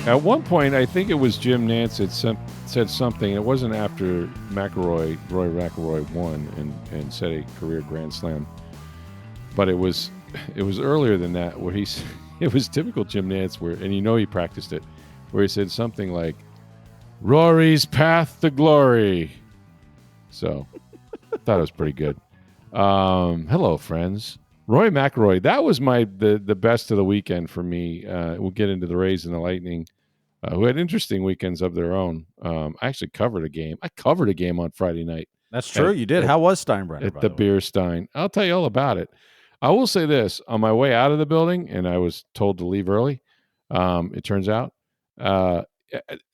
At one point, I think it was Jim Nance that said something. It wasn't after Rory McIlroy won and set a career Grand Slam, but it was earlier than that where he's. It was typical Jim Nance, where, and he practiced it, where he said something like, "Rory's path to glory." So, I thought it was pretty good. Hello, friends. Rory McIlroy. That was the best of the weekend for me. We'll get into the Rays and the Lightning, who had interesting weekends of their own. I actually covered a game. I covered a game on Friday night. That's true. You did. How was Steinbrenner? At the Beer Stein. I'll tell you all about it. I will say this: on my way out of the building, and I was told to leave early. It turns out,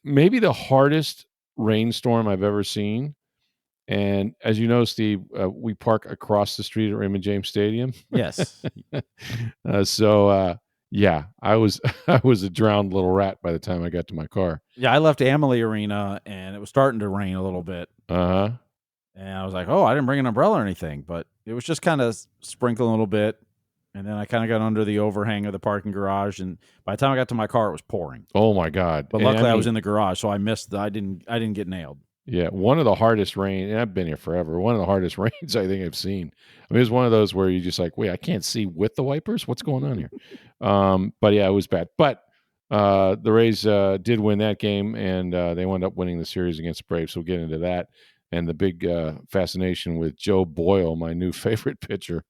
maybe the hardest rainstorm I've ever seen. And as you know, Steve, we park across the street at Raymond James Stadium. Yes. Yeah, I was I was a drowned little rat by the time I got to my car. Yeah, I left Amalie Arena, and it was starting to rain a little bit. Uh-huh. And I was like, oh, I didn't bring an umbrella or anything, but it was just kind of sprinkling a little bit. And then I kind of got under the overhang of the parking garage, and by the time I got to my car, it was pouring. Oh my God! But luckily, I was in the garage, so I missed. I didn't get nailed. Yeah, one of the hardest rain, and I've been here forever. One of the hardest rains I think I've seen. I mean, it was one of those where you just like, wait, I can't see with the wipers. What's going on here? But yeah, it was bad. But the Rays did win that game, and they wound up winning the series against the Braves. So we'll get into that and the big fascination with Joe Boyle, my new favorite pitcher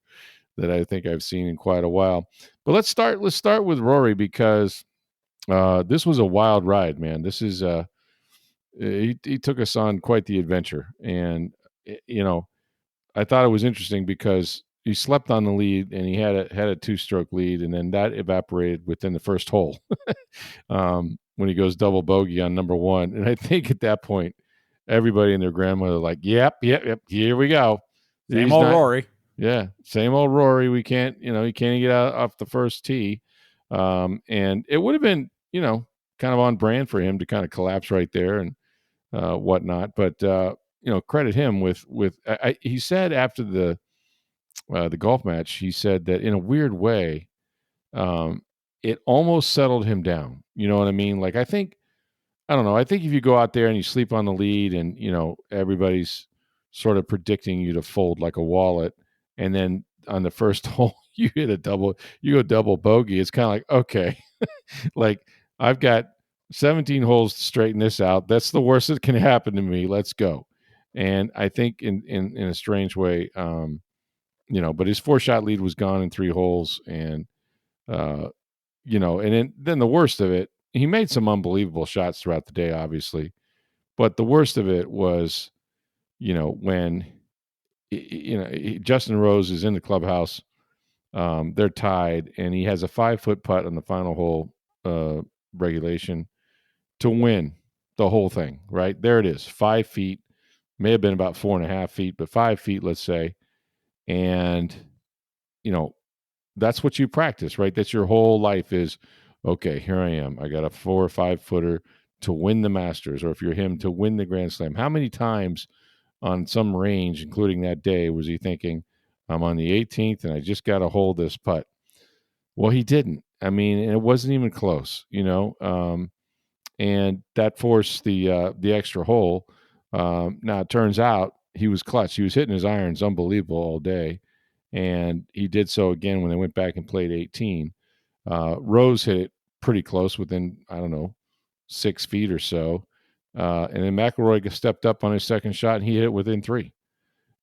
that I think I've seen in quite a while. But let's start with Rory, because this was a wild ride, man. This is he took us on quite the adventure, and I thought it was interesting because he slept on the lead, and he had a 2-stroke lead, and then that evaporated within the first hole when he goes double bogey on number 1. And I think at that point, everybody and their grandmother like, yep, here we go. Same old Rory. Yeah, same old Rory. We can't, he can't get out off the first tee. And it would have been, kind of on brand for him to kind of collapse right there and whatnot. But credit him with he said after the golf match, he said that in a weird way, it almost settled him down. You know what I mean? Like, I don't know. I think if you go out there and you sleep on the lead, and everybody's sort of predicting you to fold like a wallet, and then on the first hole you go double bogey, it's kind of like, okay, like, I've got 17 holes to straighten this out. That's the worst that can happen to me. Let's go. And I think in a strange way, but his 4-shot lead was gone in 3 holes, and and then the worst of it, he made some unbelievable shots throughout the day, obviously, but the worst of it was, when Justin Rose is in the clubhouse, they're tied, and he has a 5-foot putt on the final hole regulation to win the whole thing. Right there, it is 5 feet, may have been about 4.5 feet, but 5 feet, let's say, and that's what you practice, right? That's your whole life is, okay, here I am. I got a 4 or 5 footer to win the Masters, or if you're him, to win the Grand Slam. How many times on some range, including that day, was he thinking, I'm on the 18th and I just got to hold this putt? Well, he didn't. I mean, and it wasn't even close, and that forced the extra hole. Now it turns out he was clutch. He was hitting his irons unbelievable all day, and he did so again when they went back and played 18. Rose hit it pretty close, within, I don't know, 6 feet or so. And then McIlroy stepped up on his second shot, and he hit it within 3,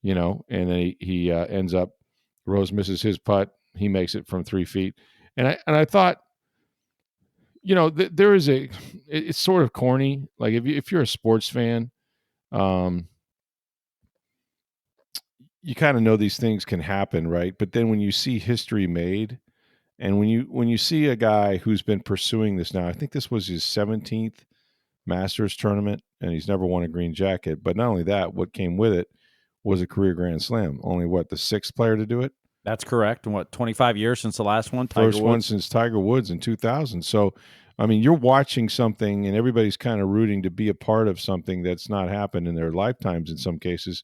and then he ends up, Rose misses his putt. He makes it from 3 feet. And I thought, there is it's sort of corny. Like, if you're a sports fan, you kind of know these things can happen, right? But then when you see history made, and when you see a guy who's been pursuing this now, I think this was his 17th Masters tournament, and he's never won a green jacket. But not only that, what came with it was a career Grand Slam. Only the 6th player to do it? That's correct. And 25 years since the last one? First one since Tiger Woods in 2000. So, I mean, you're watching something, and everybody's kind of rooting to be a part of something that's not happened in their lifetimes in some cases.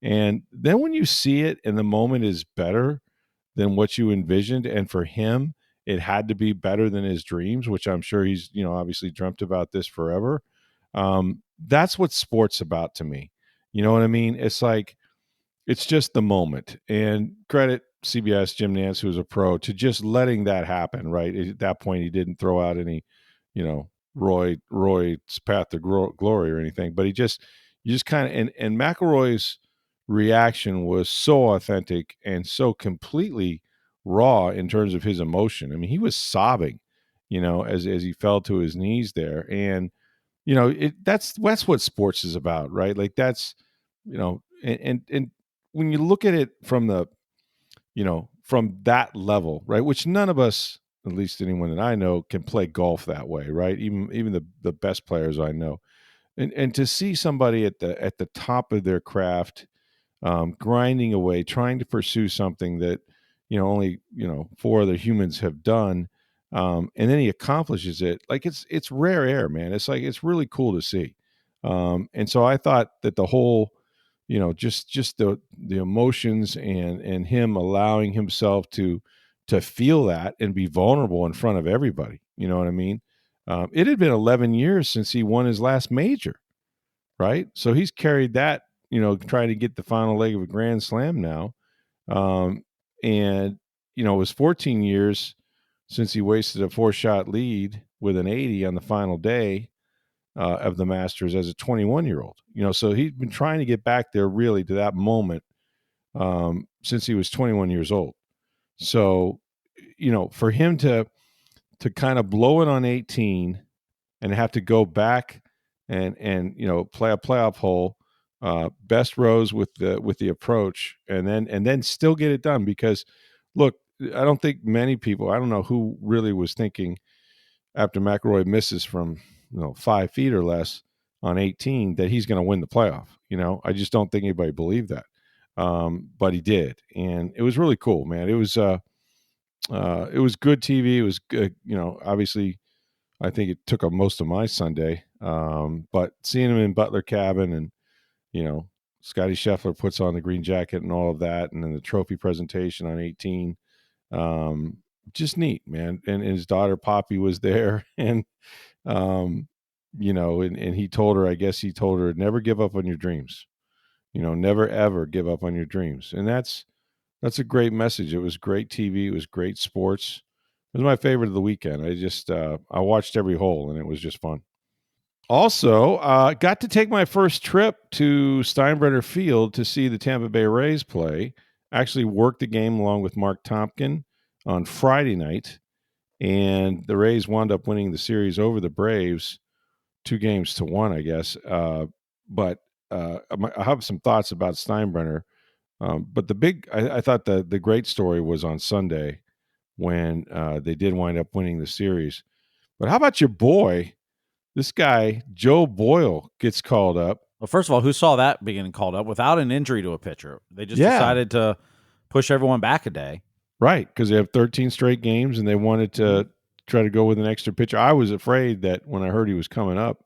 And then when you see it and the moment is better than what you envisioned, and for him, it had to be better than his dreams, which I'm sure he's, obviously dreamt about this forever. That's what sports about to me. You know what I mean? It's like, it's just the moment. And credit CBS Jim Nance, who was a pro, to just letting that happen. Right at that point, he didn't throw out any, Roy's path to glory or anything, but you just kind of, and McIlroy's reaction was so authentic and so completely raw in terms of his emotion. I mean, he was sobbing, as he fell to his knees there, and that's what sports is about, right? Like that's, and when you look at it from the, from that level, right, which none of us, at least anyone that I know, can play golf that way, right? Even the best players I know, and to see somebody at the top of their craft, grinding away, trying to pursue something that only four other humans have done, and then he accomplishes it. Like it's rare air, man. It's like it's really cool to see. And so I thought that the whole, just the emotions and him allowing himself to feel that and be vulnerable in front of everybody. You know what I mean? It had been 11 years since he won his last major, right? So he's carried that, trying to get the final leg of a Grand Slam now. Um, and, it was 14 years since he wasted a 4-shot lead with an 80 on the final day of the Masters as a 21-year-old. So he'd been trying to get back there really to that moment since he was 21 years old. So, for him to kind of blow it on 18 and have to go back and play a playoff hole, best rows with the approach, and then still get it done. Because look, I don't think many people, I don't know who really was thinking after McIlroy misses from 5 feet or less on 18 that he's going to win the playoff. I just don't think anybody believed that, but he did, and it was really cool, man. It was good TV. It was good, obviously I think it took up most of my Sunday. But seeing him in Butler Cabin, and Scotty Scheffler puts on the green jacket and all of that, and then the trophy presentation on 18, um, just neat, man. And his daughter Poppy was there, and um, and he told her, I guess he told her, never give up on your dreams. Never ever give up on your dreams, and that's a great message. It was great TV. It was great sports. It was my favorite of the weekend. I watched every hole, and it was just fun. Also, got to take my first trip to Steinbrenner Field to see the Tampa Bay Rays play. Actually, worked the game along with Mark Tompkin on Friday night, and the Rays wound up winning the series over the Braves 2-1, I guess. But I have some thoughts about Steinbrenner. But I thought the great story was on Sunday when they did wind up winning the series. But how about your boy? This guy, Joe Boyle, gets called up. Well, first of all, who saw that being called up without an injury to a pitcher? They just Yeah, decided to push everyone back a day. right, because they have 13 straight games and they wanted to try to go with an extra pitcher. I was afraid that when I heard he was coming up,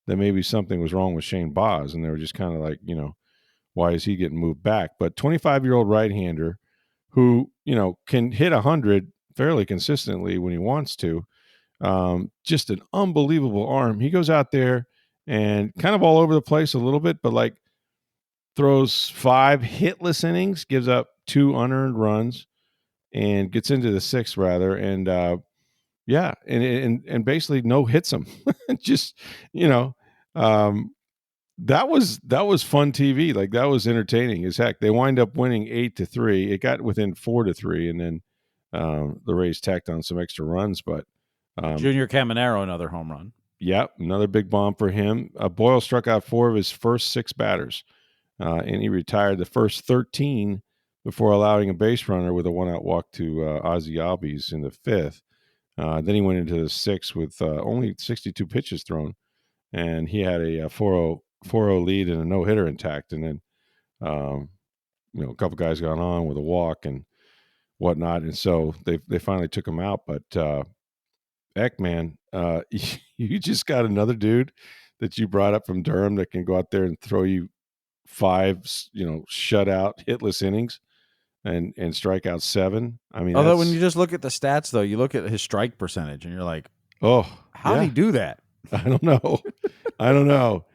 that maybe something was wrong with Shane Baz, and they were just kind of like, why is he getting moved back? But 25-year-old right-hander who, can hit 100 fairly consistently when he wants to. Just an unbelievable arm. He goes out there and kind of all over the place a little bit, but like throws 5 hitless innings, gives up 2 unearned runs, and gets into the 6th rather. And yeah, and basically no hits him. Just um, that was fun TV. Like that was entertaining as heck. They wind up winning 8-3. It got within 4-3, and then the Rays tacked on some extra runs, but. Junior Caminero, another home run. Yep, another big bomb for him. Boyle struck out 4 of his first 6 batters, and he retired the first 13 before allowing a base runner with a 1-out walk to Ozzie Albies in the 5th. Then he went into the 6th with only 62 pitches thrown, and he had a 4-0 lead and a no-hitter intact. And then, a couple guys got on with a walk and whatnot, and so they finally took him out. But heck, man, you just got another dude that you brought up from Durham that can go out there and throw you 5, shutout hitless innings. and strike out 7. I mean, Although when you that's just look at the stats, though, you look at his strike percentage, and you're like, oh how did he yeah. do that? I don't know. I don't know.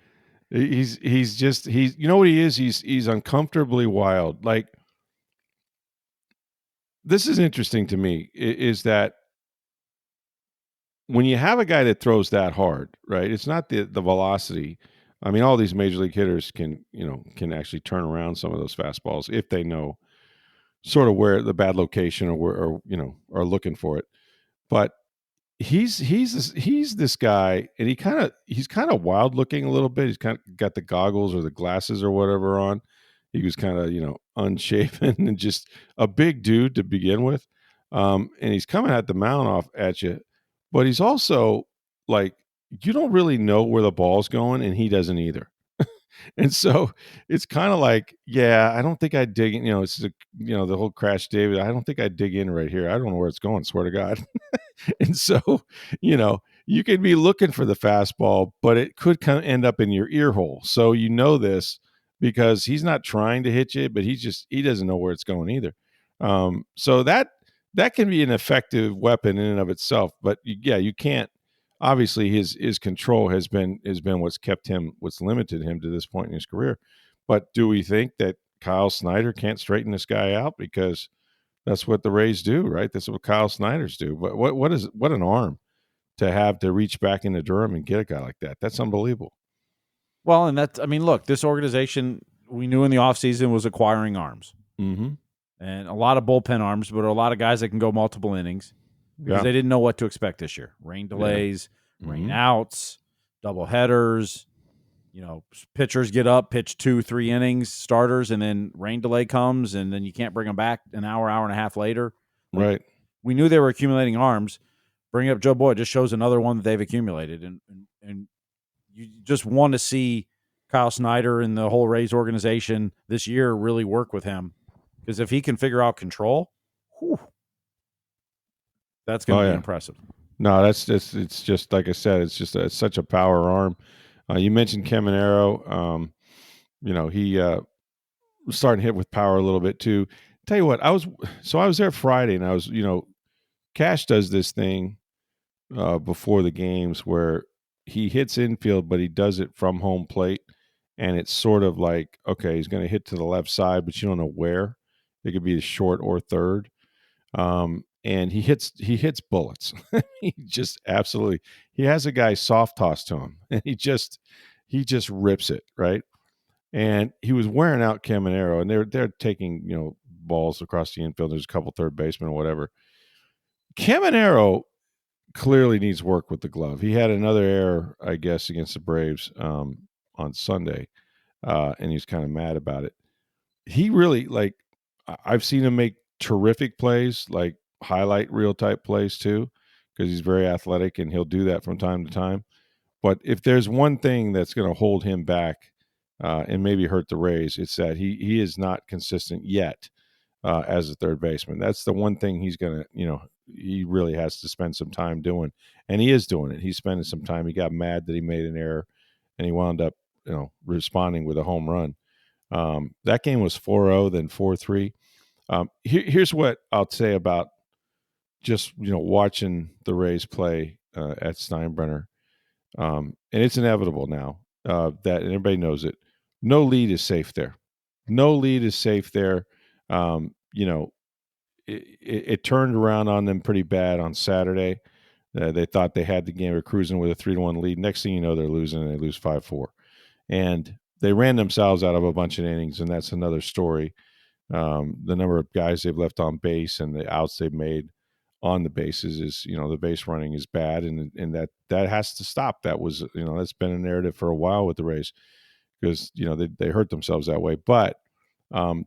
He's just he's you know what he is? He's uncomfortably wild. Like this is interesting to me is that when you have a guy that throws that hard, right? It's not the velocity. I mean, all these major league hitters can actually turn around some of those fastballs if they know sort of where the bad location or where or are looking for it. But he's this guy, and he's kind of wild looking a little bit. He's kind of got the goggles or the glasses or whatever on. He was kind of unshaven and just a big dude to begin with, and he's coming at the mound off at you, but he's also like you don't really know where the ball's going, and he doesn't either. And so it's kind of like, yeah, I don't think I'd dig in. It's the whole Crash David. I don't think I'd dig in right here. I don't know where it's going. Swear to God. And so, you could be looking for the fastball, but it could kind of end up in your ear hole. So this because he's not trying to hit you, but he doesn't know where it's going either. So that can be an effective weapon in and of itself. But yeah, you can't. Obviously, his control has been what's limited him to this point in his career. But do we think that Kyle Snyder can't straighten this guy out because that's what the Rays do, right? That's what Kyle Snyder's do. But what an arm to have to reach back into Durham and get a guy like that. That's unbelievable. Well, and that's, I mean, look, this organization we knew in the offseason was acquiring arms. Mm-hmm. And a lot of bullpen arms, but a lot of guys that can go multiple innings because they didn't know what to expect this year. Rain delays, rain outs, double headers. Pitchers get up, pitch 2-3 innings, starters, and then rain delay comes, and then you can't bring them back an hour and a half later. Right. We knew they were accumulating arms. Bringing up Joe Boyle just shows another one that they've accumulated, and you just want to see Kyle Snyder and the whole Rays organization this year really work with him, because if he can figure out control, that's going to be impressive. No, it's just like I said, it's such a power arm. You mentioned Caminero. He was starting to hit with power a little bit too. Tell you what, I was there Friday, and I was, Cash does this thing before the games where he hits infield, but he does it from home plate, and it's sort of like, okay, he's going to hit to the left side, but you don't know where. It could be short or third. And he hits bullets. He just absolutely, he has a guy soft toss to him, and he just rips it, right. And he was wearing out Caminero, and they're taking balls across the infield. There's a couple third basemen or whatever. Caminero clearly needs work with the glove. He had another error, I guess, against the Braves on Sunday, and he's kind of mad about it. He really, like, I've seen him make terrific plays, like highlight reel type plays too, because he's very athletic and he'll do that from time to time. But if there's one thing that's going to hold him back and maybe hurt the Rays, it's that he is not consistent yet as a third baseman. That's the one thing he's going to, he really has to spend some time doing. And he is doing it. He's spending some time. He got mad that he made an error, and he wound up, responding with a home run. That game was 4-0, then 4-3. Here's what I'll say about just watching the Rays play at Steinbrenner, and it's inevitable now that, and everybody knows it. No lead is safe there. No lead is safe there. It turned around on them pretty bad on Saturday. They thought they had the game. They're cruising with a 3-1 lead. Next thing you know, they're losing, and they lose 5-4. And they ran themselves out of a bunch of innings, and that's another story. The number of guys they've left on base and the outs they've made on the bases is, the base running is bad, and that has to stop. That was, that's been a narrative for a while with the Rays, because they hurt themselves that way. But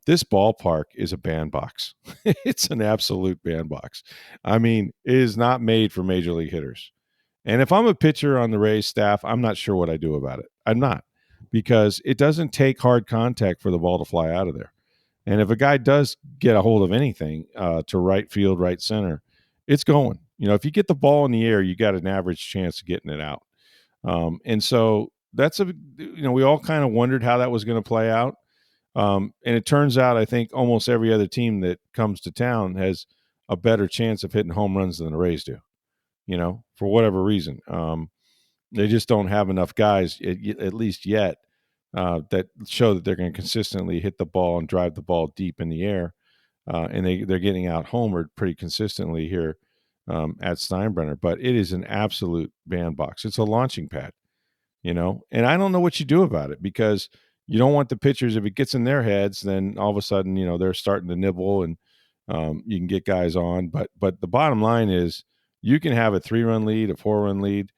this ballpark is a bandbox. It's an absolute bandbox. I mean, it is not made for major league hitters. And if I'm a pitcher on the Rays staff, I'm not sure what I do about it. I'm not, because it doesn't take hard contact for the ball to fly out of there. And if a guy does get a hold of anything to right field, right center, it's going. If you get the ball in the air, you got an average chance of getting it out. And so that's we all kind of wondered how that was going to play out. And it turns out, I think almost every other team that comes to town has a better chance of hitting home runs than the Rays do, for whatever reason. They just don't have enough guys, at least yet, that show that they're going to consistently hit the ball and drive the ball deep in the air. And they're getting out homered pretty consistently here at Steinbrenner. But it is an absolute bandbox. It's a launching pad, and I don't know what you do about it, because you don't want the pitchers, if it gets in their heads, then all of a sudden, they're starting to nibble, and you can get guys on. But the bottom line is, you can have a 3-run lead, a 4-run lead.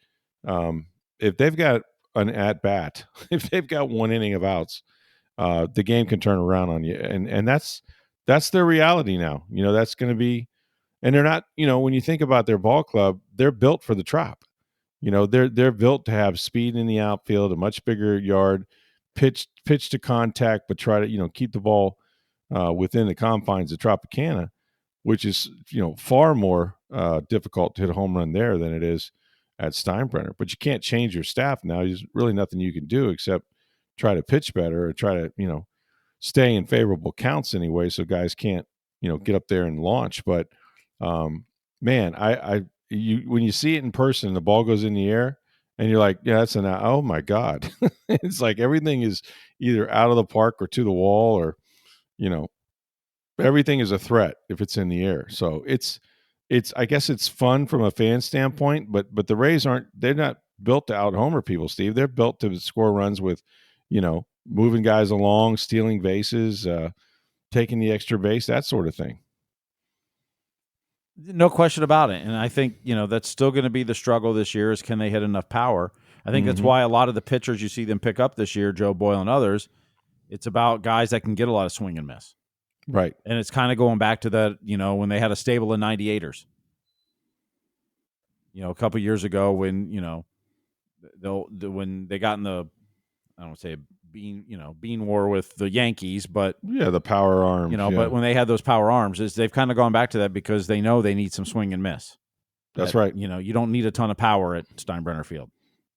If they've got an at bat, if they've got one inning of outs, the game can turn around on you. And that's their reality now. That's going to be, and they're not, when you think about their ball club, they're built for the Trop. They're built to have speed in the outfield, a much bigger yard, pitch to contact, but try to, keep the ball within the confines of Tropicana, which is, far more difficult to hit a home run there than it is at Steinbrenner. But you can't change your staff now. There's really nothing you can do except try to pitch better, or try to, stay in favorable counts anyway, so guys can't, get up there and launch. But man, when you see it in person, the ball goes in the air, and you're like, yeah, that's oh my God. It's like everything is either out of the park or to the wall, or, everything is a threat if it's in the air. So it's I guess it's fun from a fan standpoint, but the Rays they're not built to out homer people, Steve. They're built to score runs with, moving guys along, stealing bases, taking the extra base, that sort of thing. No question about it. And I think, that's still going to be the struggle this year, is can they hit enough power? I think that's why a lot of the pitchers you see them pick up this year, Joe Boyle and others, it's about guys that can get a lot of swing and miss. Right. And it's kind of going back to that, when they had a stable of 98ers. A couple years ago when, when they got in the, I don't want to say bean war with the Yankees, but yeah, the power arms, but when they had those power arms, they've kind of gone back to that, because they know they need some swing and miss. That's right. You don't need a ton of power at Steinbrenner Field.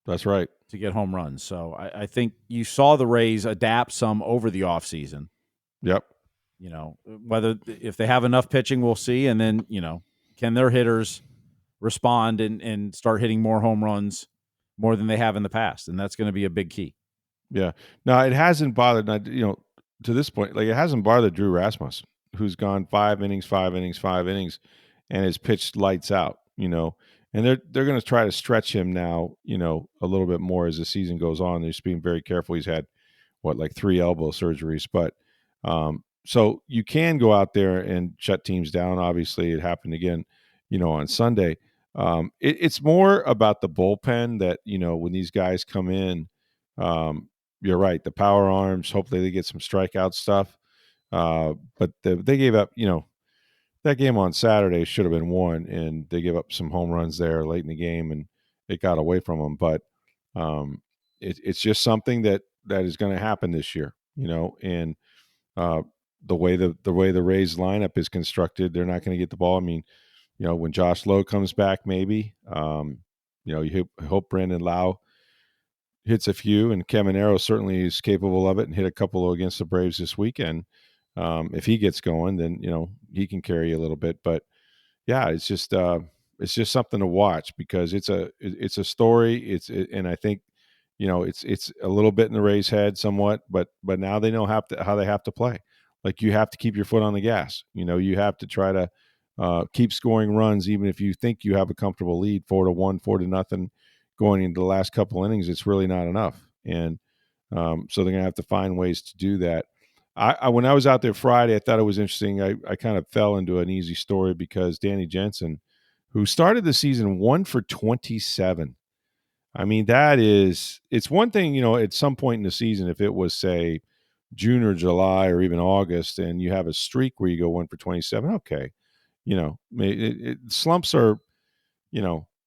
That's right. To get home runs. So I think you saw the Rays adapt some over the offseason. Yep. Whether if they have enough pitching, we'll see. And then, can their hitters respond and start hitting more home runs more than they have in the past? And that's going to be a big key. Yeah. Now, it hasn't bothered, to this point, like, it hasn't bothered Drew Rasmussen, who's gone 5 innings, and has pitched lights out, and they're going to try to stretch him now, a little bit more as the season goes on. They're just being very careful. He's had 3 elbow surgeries, but so you can go out there and shut teams down. Obviously, it happened again, on Sunday. It's more about the bullpen that, when these guys come in, you're right, the power arms, hopefully they get some strikeout stuff. But they gave up, that game on Saturday should have been won, and they gave up some home runs there late in the game, and it got away from them. But it's just something that is going to happen this year, and the way the Rays lineup is constructed, they're not going to get the ball. I mean, when Josh Lowe comes back, maybe, you hope Brandon Lau hits a few, and Caminero certainly is capable of it, and hit a couple against the Braves this weekend. If he gets going, then he can carry a little bit. But yeah, it's just something to watch, because it's a story. And I think it's a little bit in the Rays' head somewhat, but now they know how they have to play. Like, you have to keep your foot on the gas. You have to try to keep scoring runs, even if you think you have a comfortable lead, 4-1, 4-0. Going into the last couple innings, it's really not enough. And so they're going to have to find ways to do that. When I was out there Friday, I thought it was interesting. I kind of fell into an easy story, because Danny Jensen, who started the season 1 for 27. I mean, it's one thing, at some point in the season, if it was, say, June or July or even August, and you have a streak where you go 1 for 27, okay. Slumps are,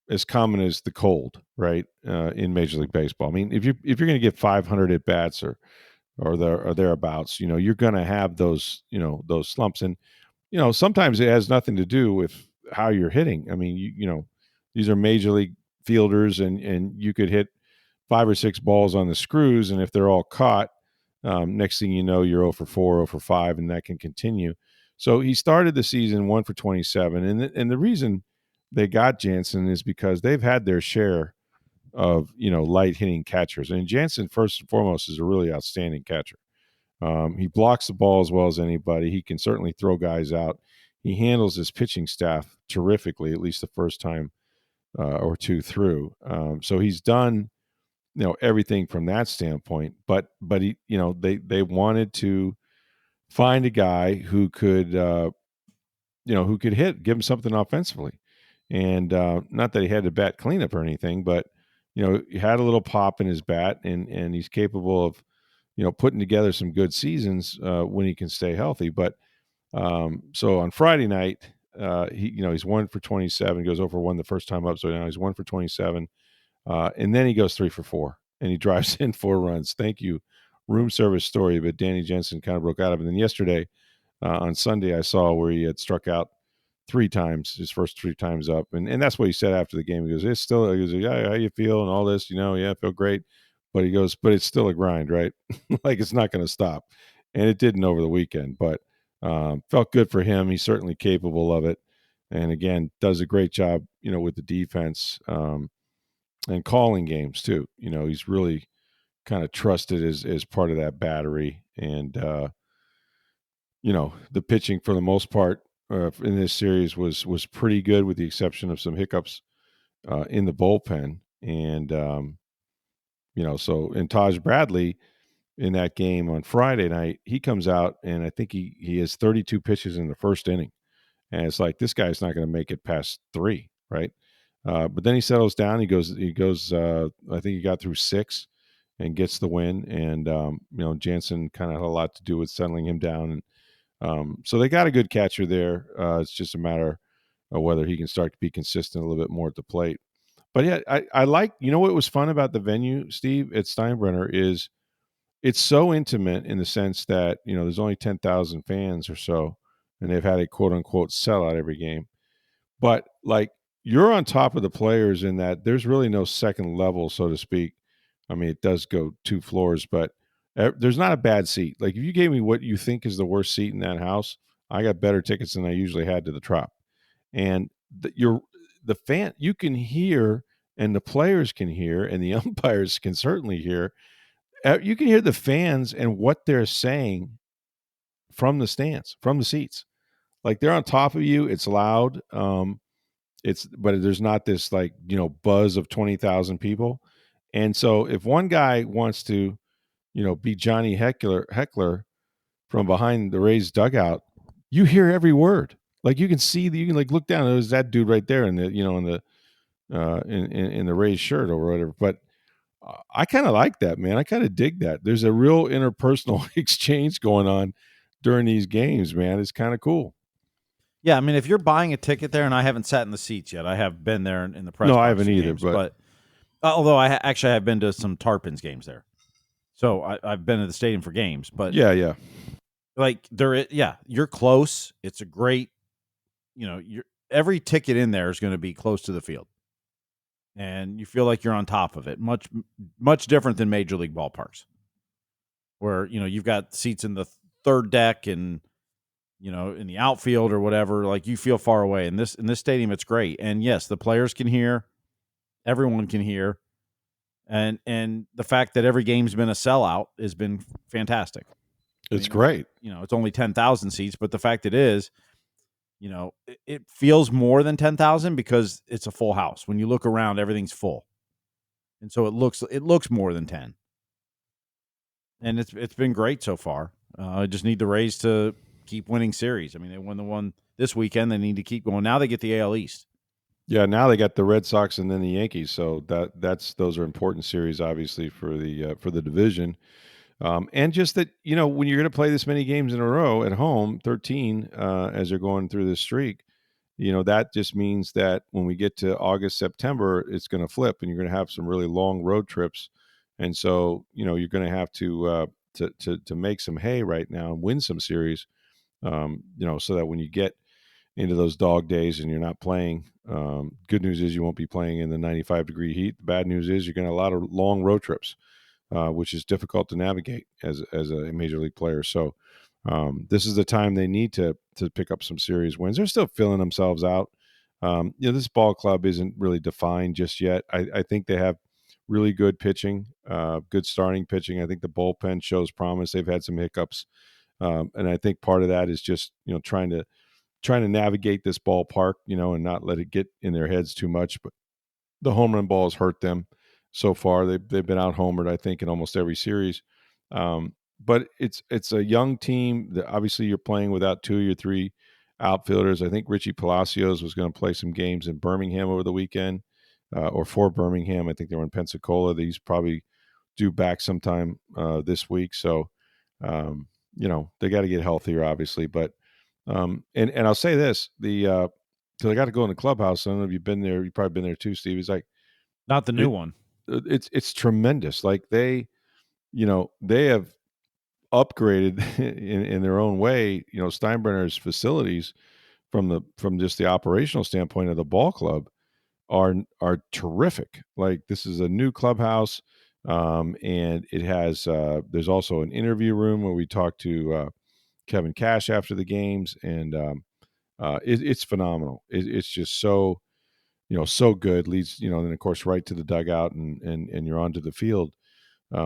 as common as the cold, right? In Major League Baseball. I mean, if you're going to get 500 at bats or thereabouts, you're going to have those slumps, and sometimes it has nothing to do with how you're hitting. I mean, these are Major League fielders, and you could hit 5 or 6 balls on the screws, and if they're all caught, Next thing you know, you're 0 for 4, 0 for 5, and that can continue. So he started the season 1 for 27, and the reason they got Jansen is because they've had their share of light hitting catchers, and Jansen first and foremost is a really outstanding catcher. He blocks the ball as well as anybody. He can certainly throw guys out. He handles his pitching staff terrifically, at least the first time or two through. So he's done everything from that standpoint. But he they wanted to find a guy who could who could hit, give him something offensively, and not that he had to bat cleanup or anything, but he had a little pop in his bat, and he's capable of putting together some good seasons when he can stay healthy. But so on Friday night, he's 1 for 27, goes over 1 the first time up, so now he's 1 for 27, and then he goes 3 for 4, and he drives in 4 runs. Thank you, room service story, but Danny Jensen kind of broke out of it. And then yesterday, on Sunday, I saw where he had struck out 3 times, his first 3 times up, and that's what he said after the game. He goes, "It's still," he goes, "Yeah, how you feel and all this, yeah, I feel great," but he goes, "But it's still a grind, right? Like it's not going to stop," and it didn't over the weekend, but felt good for him. He's certainly capable of it, and again, does a great job, with the defense and calling games too. He's really kind of trusted as part of that battery, and the pitching for the most part in this series was pretty good, with the exception of some hiccups in the bullpen. And so in Taj Bradley in that game on Friday night, he comes out and I think he has 32 pitches in the first inning, and it's like this guy's not going to make it past 3, right? But then he settles down. He goes. I think he got through 6 and gets the win. And Jansen kind of had a lot to do with settling him down. And so they got a good catcher there. It's just a matter of whether he can start to be consistent a little bit more at the plate. But yeah, I like, what was fun about the venue, Steve, at Steinbrenner is it's so intimate in the sense that, there's only 10,000 fans or so, and they've had a quote unquote sellout every game. But like you're on top of the players in that there's really no second level, so to speak. I mean, it does go 2 floors, but there's not a bad seat. Like if you gave me what you think is the worst seat in that house, I got better tickets than I usually had to the Trop. And the fan, you can hear, and the players can hear, and the umpires can certainly hear. You can hear the fans and what they're saying from the stands, from the seats. Like they're on top of you. It's loud. But there's not this like buzz of 20,000 people. And so if one guy wants to be Johnny Heckler from behind the Rays dugout, you hear every word. Like you can see you can like look down. There's that dude right there in the in the Rays shirt or whatever. But I kind of like that, man. I kind of dig that. There's a real interpersonal exchange going on during these games, man. It's kind of cool. Yeah, I mean, if you're buying a ticket there, and I haven't sat in the seats yet, I have been there in the press. No, I haven't either. Games, but although I actually have been to some Tarpons games there, so I've been to the stadium for games. But yeah, like you're close. It's a great, every ticket in there is going to be close to the field, and you feel like you're on top of it. Much different than major league ballparks, where you've got seats in the third deck and in the outfield or whatever. Like you feel far away. In this stadium, it's great. And yes, the players can hear, everyone can hear, and the fact that every game's been a sellout has been fantastic. It's great. It's only 10,000 seats, but the fact it is, it feels more than 10,000 because it's a full house. When you look around, everything's full, and so it looks more than 10. And it's been great so far. I just need the Rays to keep winning series. I mean, they won the one this weekend. They need to keep going. Now they get the AL East. Yeah, now they got the Red Sox and then the Yankees. So those are important series, obviously, for the division. And just that, when you're going to play this many games in a row at home, 13, as they're going through this streak, that just means that when we get to August, September, it's going to flip, and you're going to have some really long road trips. And so, you're going to have to make some hay right now and win some series, so that when you get into those dog days and you're not playing, good news is you won't be playing in the 95-degree heat. The bad news is you're going to have a lot of long road trips. which is difficult to navigate as a major league player. So this is the time they need to pick up some serious wins. They're still filling themselves out. This ball club isn't really defined just yet. I think they have really good pitching, good starting pitching. I think the bullpen shows promise. They've had some hiccups, and I think part of that is just trying to navigate this ballpark, and not let it get in their heads too much. But the home run ball has hurt them so far. They've been out homered, I think, in almost every series. But it's a young team that obviously you're playing without 2 or 3 outfielders. I think Richie Palacios was going to play some games in Birmingham over the weekend, or for Birmingham. I think they were in Pensacola. He's probably due back sometime this week. So, they got to get healthier, obviously. But and I'll say this: because I got to go in the clubhouse. I don't know if you've been there. You've probably been there too, Steve. It's like not the new one. It's tremendous. Like they have upgraded in their own way. Steinbrenner's facilities from just the operational standpoint of the ball club are terrific. Like this is a new clubhouse, and it has there's also an interview room where we talk to Kevin Cash after the games, and it's phenomenal. It's just so so good. Leads then of course right to the dugout, and you're onto the field.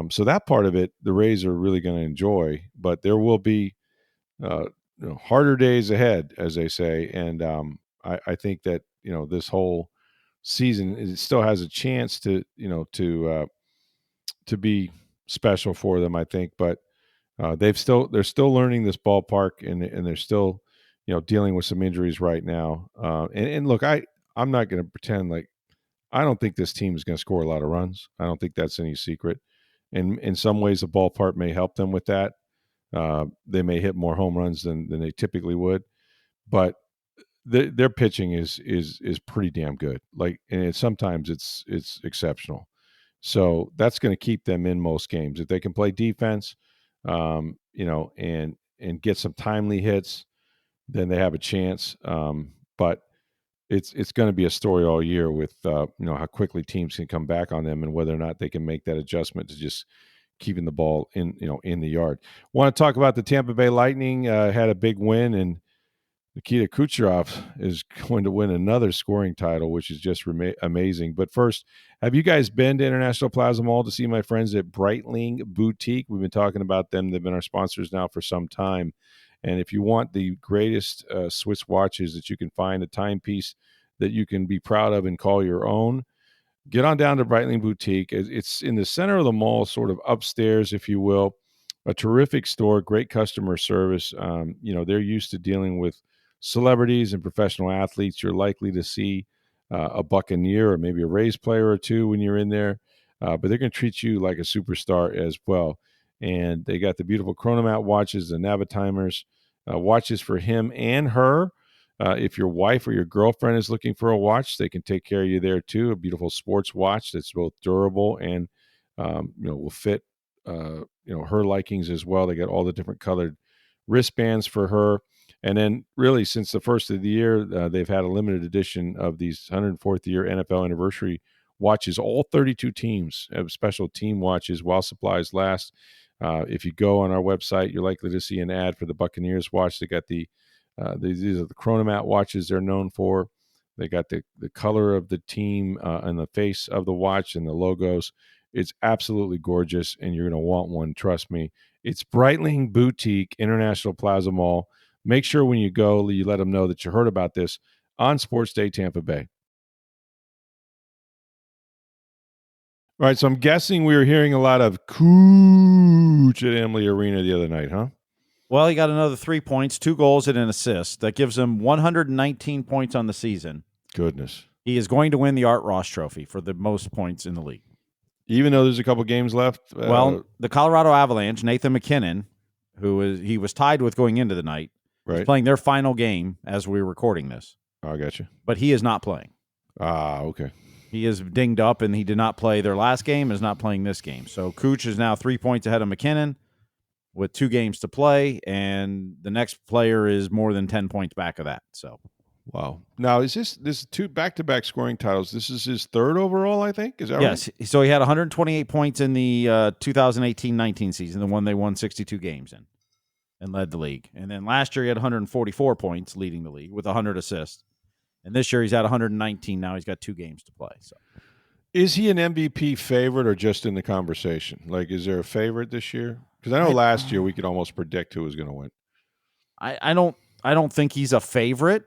So that part of it, the Rays are really going to enjoy, but there will be harder days ahead, as they say. And I think that this whole season, it still has a chance to to be special for them, I think. But they're still learning this ballpark, and they're still dealing with some injuries right now. And look, I'm not going to pretend like I don't think this team is going to score a lot of runs. I don't think that's any secret. And in some ways, the ballpark may help them with that. They may hit more home runs than they typically would, but their pitching is pretty damn good. Like, and sometimes it's exceptional. So that's going to keep them in most games if they can play defense, and get some timely hits. Then they have a chance. But it's going to be a story all year with how quickly teams can come back on them and whether or not they can make that adjustment to just keeping the ball in the yard. Want to talk about the Tampa Bay Lightning? Had a big win, and Nikita Kucherov is going to win another scoring title, which is just amazing. But first, have you guys been to International Plaza Mall to see my friends at Breitling Boutique? We've been talking about them. They've been our sponsors now for some time. And if you want the greatest Swiss watches that you can find, a timepiece that you can be proud of and call your own, get on down to Breitling Boutique. It's in the center of the mall, sort of upstairs, if you will. A terrific store, great customer service. They're used to dealing with celebrities and professional athletes. You're likely to see a Buccaneer or maybe a Rays player or two when you're in there, but they're going to treat you like a superstar as well. And they got the beautiful Chronomat watches, the Navitimers, watches for him and her. If your wife or your girlfriend is looking for a watch, they can take care of you there too. A beautiful sports watch that's both durable and will fit her likings as well. They got all the different colored wristbands for her. And then really since the first of the year, they've had a limited edition of these 104th year NFL anniversary watches. All 32 teams have special team watches while supplies last. If you go on our website, you're likely to see an ad for the Buccaneers watch. They got these are the Chronomat watches they're known for. They got the color of the team and the face of the watch and the logos. It's absolutely gorgeous, and you're going to want one. Trust me. It's Breitling Boutique, International Plaza Mall. Make sure when you go, you let them know that you heard about this on Sports Day Tampa Bay. All right, so I'm guessing we were hearing a lot of Cooch at Emily Arena the other night, huh? Well, he got another 3 points, 2 goals, and an assist. That gives him 119 points on the season. Goodness. He is going to win the Art Ross Trophy for the most points in the league. Even though there's a couple games left? Well, the Colorado Avalanche, Nathan McKinnon, he was tied with going into the night, is playing their final game as we're recording this. Oh, I got you. But he is not playing. Ah, okay. He is dinged up, and he did not play their last game, is not playing this game. So Cooch is now 3 points ahead of McKinnon with 2 games to play, and the next player is more than 10 points back of that. So Wow. Now, is this two back-to-back scoring titles? This is his third overall, I think. Is that right? Yes. So he had 128 points in the 2018-19 season, the one they won 62 games in and led the league. And then last year he had 144 points leading the league with 100 assists. And this year he's at 119. Now he's got 2 games to play. So, is he an MVP favorite or just in the conversation? Like, is there a favorite this year? Because I know last year we could almost predict who was going to win. I don't think he's a favorite.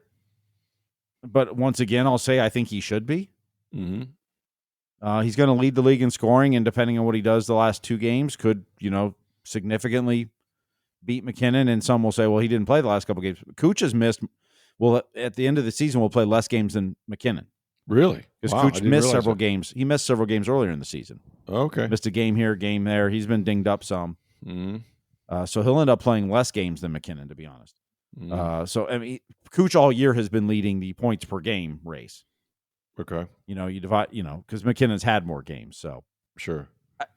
But once again, I'll say I think he should be. Mm-hmm. He's going to lead the league in scoring, and depending on what he does the last 2 games, could significantly beat McKinnon. And some will say, well, he didn't play the last couple games. Kuch has missed. Well, at the end of the season, will play less games than McKinnon. Really? Because Kuch missed several games. He missed several games earlier in the season. Okay. Missed a game here, game there. He's been dinged up some. Mm-hmm. So he'll end up playing less games than McKinnon, to be honest. Mm-hmm. So I mean, Kuch all year has been leading the points per game race. Okay. You divide, because McKinnon's had more games. So sure,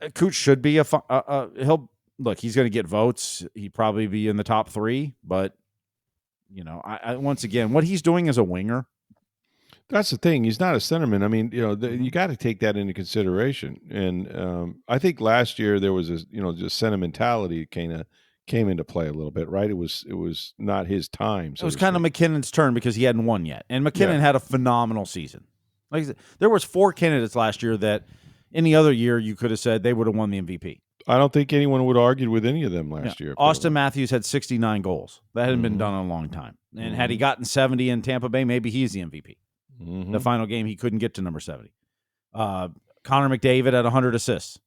Kuch should be he's going to get votes. He'd probably be in the top 3, but I once again, what he's doing as a winger. That's the thing. He's not a centerman. I mean, you got to take that into consideration. And I think last year there was just sentimentality kind of came into play a little bit, right? It was not his time. So it was kind of McKinnon's turn because he hadn't won yet, and McKinnon had a phenomenal season. Like I said, there was 4 candidates last year that any other year you could have said they would have won the MVP. I don't think anyone would argue with any of them last year. Austin Matthews had 69 goals. That hadn't been done in a long time. And had he gotten 70 in Tampa Bay, maybe he's the MVP. Mm-hmm. The final game, he couldn't get to number 70. Connor McDavid had 100 assists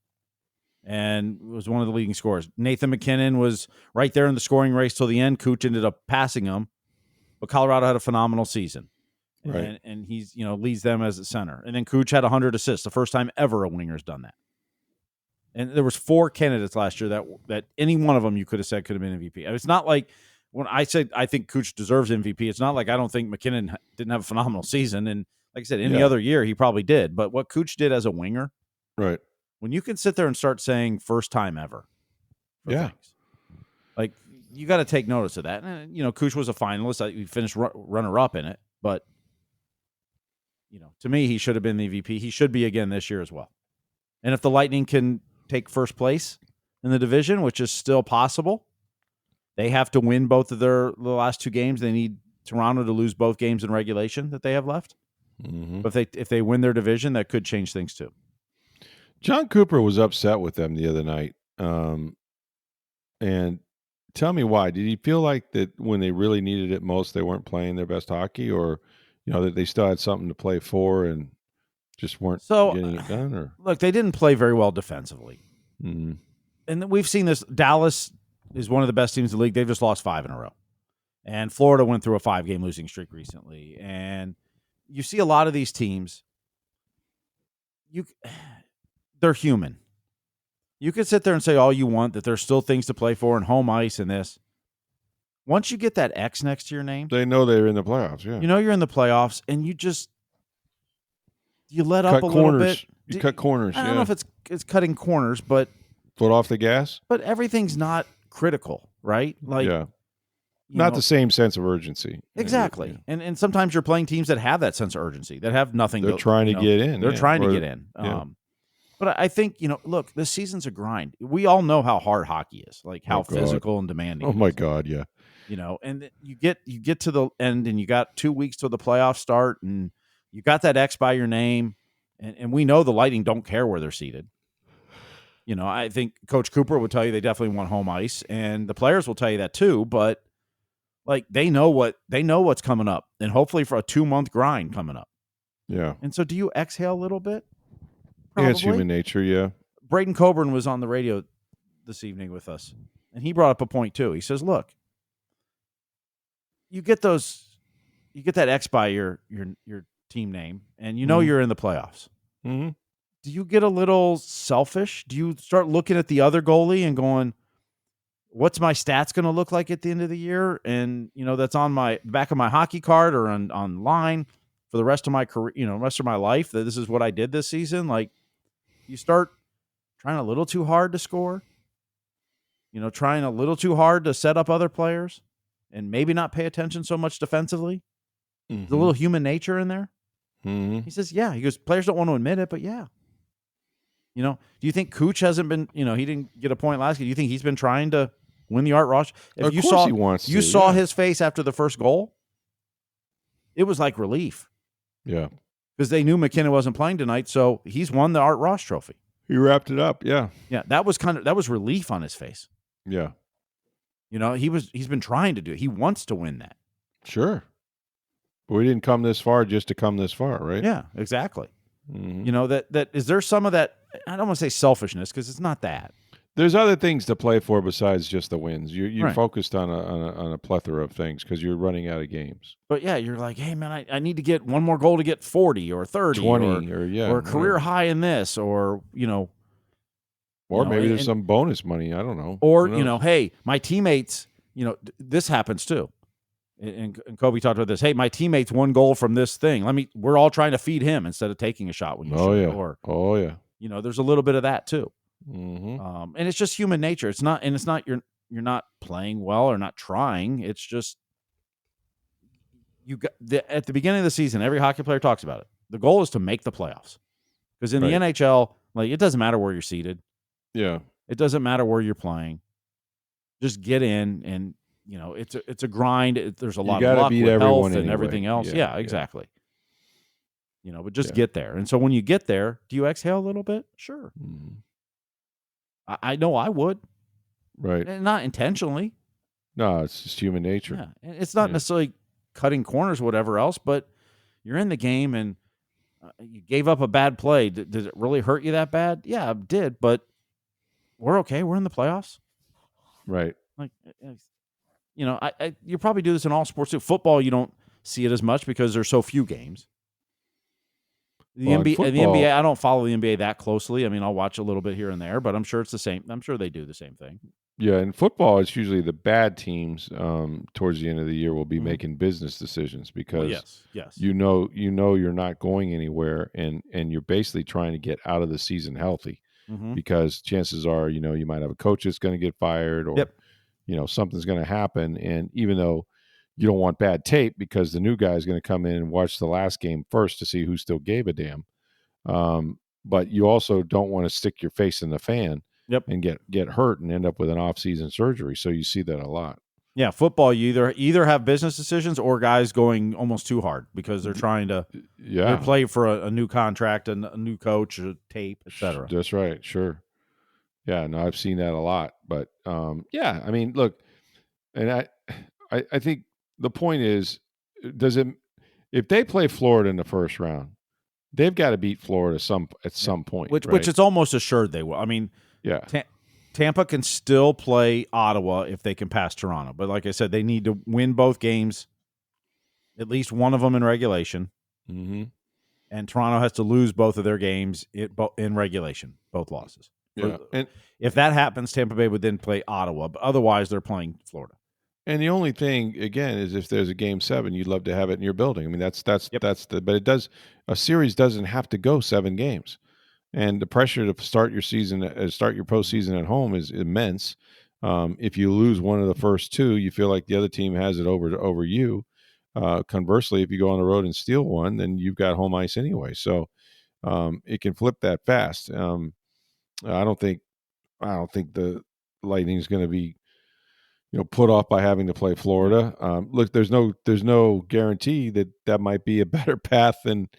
and was one of the leading scorers. Nathan McKinnon was right there in the scoring race till the end. Kuch ended up passing him, but Colorado had a phenomenal season. Right. And he's, leads them as a center. And then Kuch had 100 assists, the first time ever a winger's done that. And there was 4 candidates last year that any one of them you could have said could have been MVP. It's not like when I said I think Kuch deserves MVP, it's not like I don't think McKinnon didn't have a phenomenal season. And like I said, any other year he probably did. But what Kuch did as a winger, right? When you can sit there and start saying first time ever, things, like you got to take notice of that. And Kuch was a finalist. He finished runner up in it, but to me, he should have been the MVP. He should be again this year as well. And if the Lightning can take first place in the division, which is still possible, they have to win both of the last 2 games. They need Toronto to lose both games in regulation that they have left. Mm-hmm. But if they win their division, that could change things too. John Cooper was upset with them the other night. And tell me why. Did he feel like that when they really needed it most, they weren't playing their best hockey, or that they still had something to play for and just weren't getting it done? Or look, they didn't play very well defensively. Mm-hmm. And we've seen this. Dallas is one of the best teams in the league. They've just lost 5 in a row. And Florida went through a 5-game losing streak recently. And you see a lot of these teams, they're human. You can sit there and say all you want, that there's still things to play for and home ice and this. Once you get that X next to your name, they know they're in the playoffs. Yeah, you're in the playoffs, and you let up a little bit. You cut corners. I don't know if it's cutting corners, but foot off the gas. But everything's not critical, right? Not the same sense of urgency. Exactly. Yeah. And sometimes you're playing teams that have that sense of urgency, that have nothing. They're trying to get in. They're trying to get in. Yeah. But I think, look, this season's a grind. We all know how hard hockey is, like how physical and demanding. Oh my God, yeah. And you get to the end, and you got 2 weeks till the playoffs start, and you got that X by your name, and we know the Lightning don't care where they're seated. I think Coach Cooper would tell you they definitely want home ice, and the players will tell you that too. But they know what's coming up, and hopefully for a 2-month grind coming up. Yeah. And so, do you exhale a little bit? Yeah, it's human nature. Yeah. Braden Coburn was on the radio this evening with us, and he brought up a point too. He says, "Look, you get that X by your team name, and you're in the playoffs. Mm-hmm. Do you get a little selfish? Do you start looking at the other goalie and going, what's my stats going to look like at the end of the year? And, that's on my back of my hockey card or online for the rest of my career, rest of my life, that this is what I did this season. Like, you start trying a little too hard to score, trying a little too hard to set up other players and maybe not pay attention so much defensively. There's a little human nature in there. Mm-hmm. He says, yeah. He goes, players don't want to admit it, but yeah. You know, do you think Cooch hasn't been, he didn't get a point last game. Do you think he's been trying to win the Art Ross? Of course he wants to. You saw his face after the first goal. It was like relief. Yeah. Because they knew McKinnon wasn't playing tonight, so he's won the Art Ross trophy. He wrapped it up, yeah. Yeah, that was relief on his face. Yeah. He's been trying to do it. He wants to win that. Sure. But we didn't come this far just to come this far, right? Yeah, exactly. Mm-hmm. That is there some of that, I don't want to say selfishness because it's not that. There's other things to play for besides just the wins. You're Right. focused on a plethora of things because you're running out of games. But yeah, you're like, hey man, I need to get one more goal to get 40 or 30 20 or career high in this, or or maybe there's some bonus money. I don't know. Or hey, my teammates, this happens too. And Kobe talked about this. Hey, my teammates won goal from this thing. We're all trying to feed him instead of taking a shot when you shoot. Yeah. There's a little bit of that too. Mm-hmm. And it's just human nature. It's not you're not playing well or not trying. It's just at the beginning of the season, every hockey player talks about it. The goal is to make the playoffs. Because in the NHL, it doesn't matter where you're seated. Yeah. It doesn't matter where you're playing. Just get in, and it's a grind. There's a lot of luck with health and anyway. everything else. Yeah, exactly. But just get there. And so when you get there, do you exhale a little bit? Sure. Mm-hmm. I know I would. Right. And not intentionally. No, it's just human nature. Yeah. It's not necessarily cutting corners or whatever else, but you're in the game and you gave up a bad play. Did it really hurt you that bad? Yeah, it did, but we're okay. We're in the playoffs. Right. You probably do this in all sports too. Football, you don't see it as much because there's so few games. The NBA, I don't follow the NBA that closely. I mean, I'll watch a little bit here and there, but I'm sure it's the same. I'm sure they do the same thing. Yeah, in football, it's usually the bad teams towards the end of the year will be making business decisions because you know you're not going anywhere, and you're basically trying to get out of the season healthy because chances are you might have a coach that's going to get fired or something's going to happen, and even though you don't want bad tape because the new guy is going to come in and watch the last game first to see who still gave a damn. But you also don't want to stick your face in the fan and get hurt and end up with an off-season surgery. So you see that a lot. Yeah, football, you either have business decisions or guys going almost too hard because they're trying to play for a new contract and a new coach, or tape, etc. That's right. Sure. Yeah, no, I've seen that a lot. But, I mean, look, and I think the point is, if they play Florida in the first round, they've got to beat Florida at some point. Which it's almost assured they will. I mean, Tampa can still play Ottawa if they can pass Toronto. But like I said, they need to win both games, at least one of them in regulation. Mm-hmm. And Toronto has to lose both of their games in regulation, both losses. Yeah. And if that happens, Tampa Bay would then play Ottawa. But otherwise, they're playing Florida. And the only thing, again, is if there's a game 7, you'd love to have it in your building. I mean, but a series doesn't have to go 7 games. And the pressure to start your postseason at home is immense. If you lose one of the first 2, you feel like the other team has it over you. Conversely, if you go on the road and steal one, then you've got home ice anyway. So it can flip that fast. I don't think the Lightning is going to be put off by having to play Florida. Look, there's no guarantee that might be a better path than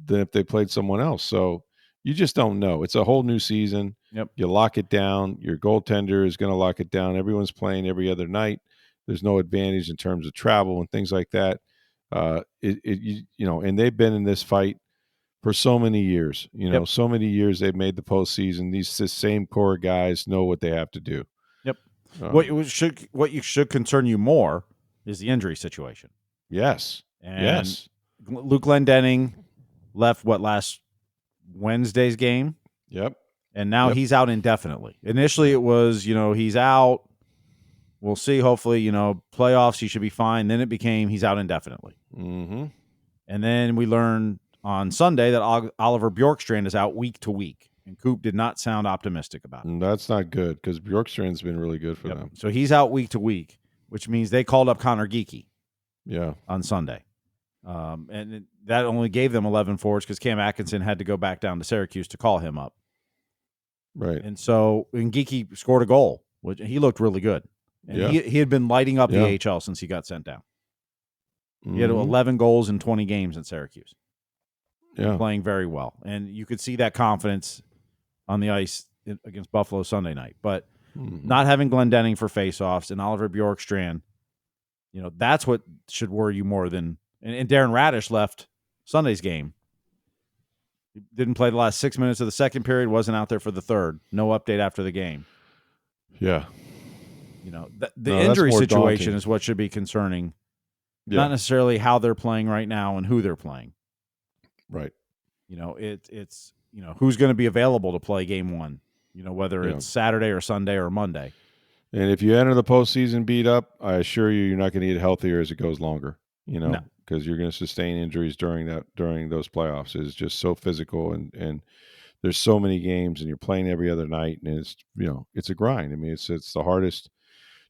if they played someone else. So you just don't know. It's a whole new season. Yep. You lock it down. Your goaltender is going to lock it down. Everyone's playing every other night. There's no advantage in terms of travel and things like that. And they've been in this fight for so many years. So many years they've made the postseason. These same core guys know what they have to do. What you should concern you more is the injury situation. Yes. Yes. Luke Glendening left last Wednesday's game. Yep. And now he's out indefinitely. Initially it was, he's out. We'll see. Hopefully, playoffs, he should be fine. Then it became he's out indefinitely. Mm-hmm. And then we learned on Sunday that Oliver Bjorkstrand is out week to week. And Coop did not sound optimistic about it. That's not good because Bjorkstrand's been really good for them. So he's out week to week, which means they called up Connor Geekie. on Sunday. And that only gave them 11 forwards because Cam Atkinson had to go back down to Syracuse to call him up. Right. And so Ngiki scored a goal, which he looked really good. And he had been lighting up the AHL since he got sent down. He had 11 goals in 20 games at Syracuse. Playing very well. And you could see that confidence on the ice against Buffalo Sunday night. But not having Glendening for faceoffs and Oliver Bjorkstrand, that's what should worry you more than – and Darren Radish left Sunday's game. He didn't play the last 6 minutes of the second period, wasn't out there for the third. No update after the game. Yeah. The injury situation is what should be concerning. Yeah. Not necessarily how they're playing right now and who they're playing. Right. It's who's going to be available to play game one, whether it's Saturday or Sunday or Monday. And if you enter the postseason beat up, I assure you're not going to get healthier as it goes longer, because you're going to sustain injuries during those playoffs. It's just so physical and there's so many games and you're playing every other night and it's a grind. I mean, it's the hardest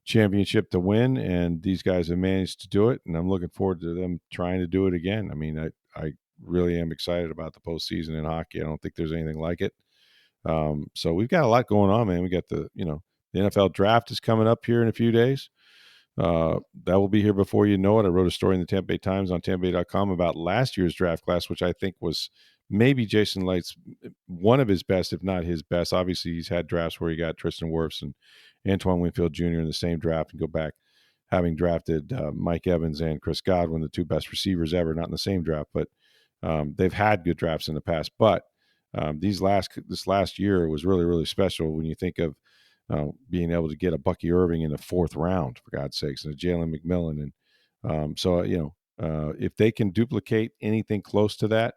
championship to win, and these guys have managed to do it, and I'm looking forward to them trying to do it again. I mean, I really am excited about the postseason in hockey. I don't think there's anything like it. So we've got a lot going on, man. We got the NFL draft is coming up here in a few days. That will be here before you know it. I wrote a story in the Tampa Bay Times on TampaBay.com about last year's draft class, which I think was maybe Jason Light's one of his best, if not his best. Obviously, he's had drafts where he got Tristan Wirfs and Antoine Winfield Jr. in the same draft, and go back having drafted Mike Evans and Chris Godwin, the two best receivers ever, not in the same draft, but they've had good drafts in the past. But this last year was really, really special when you think of being able to get a Bucky Irving in the fourth round, for God's sakes, and a Jalen McMillan. And if they can duplicate anything close to that,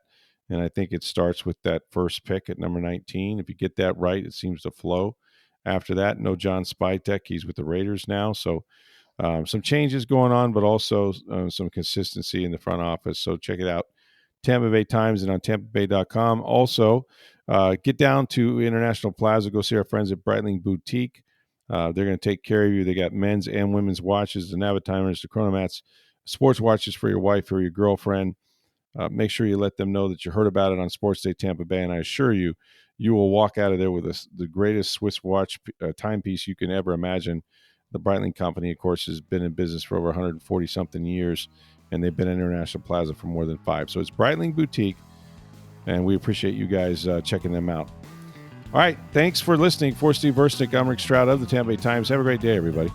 and I think it starts with that first pick at number 19. If you get that right, it seems to flow. After that, no John Spytek. He's with the Raiders now. So some changes going on, but also some consistency in the front office. So check it out. Tampa Bay Times and on TampaBay.com. Also, get down to International Plaza. Go see our friends at Breitling Boutique. They're going to take care of you. They got men's and women's watches, the Navitimers, the Chronomats, sports watches for your wife or your girlfriend. Make sure you let them know that you heard about it on Sports Day Tampa Bay, and I assure you, you will walk out of there with the greatest Swiss watch timepiece you can ever imagine. The Breitling Company, of course, has been in business for over 140-something years, and they've been at International Plaza for more than 5. So it's Breitling Boutique, and we appreciate you guys checking them out. All right, thanks for listening. For Steve Versnick, I'm Rick Stroud of the Tampa Bay Times. Have a great day, everybody.